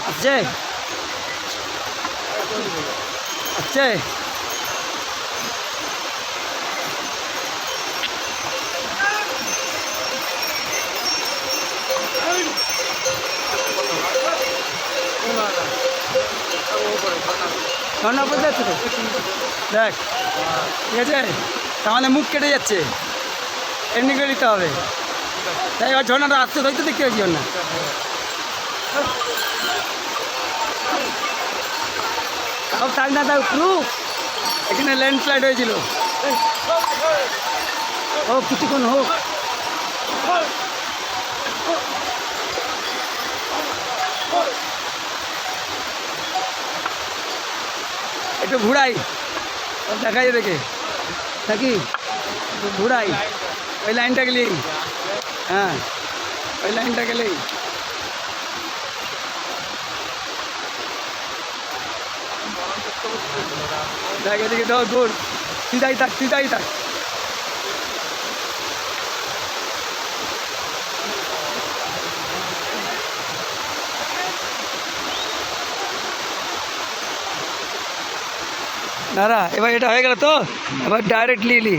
আসছে আসছে ঝর্ণা পড়ে যাচ্ছে তো দেখ ঠিক আছে তাহলে মুখ কেটে যাচ্ছে এমনি করে দিতে হবে তাই এবার ঝর্ণাটা আসছে তাই তো দেখতে পাচ্ছি ঝর্ণা সব থাক না তাও প্রুফ এখানে ল্যান্ডস্লাইড হয়েছিল হোক কিছুক্ষণ হোক একটু ঘুরাই দেখা যায় দেখে নাকি একটু ঘুরাই ওই লাইনটা গেলেই হ্যাঁ ওই লাইনটা গেলেই দেখ এদিকে দাও দূর সিধাই থাক সিধাই থাক দাঁড়া এবার এটা হয়ে গেল তো এবার ডাইরেক্ট নিলি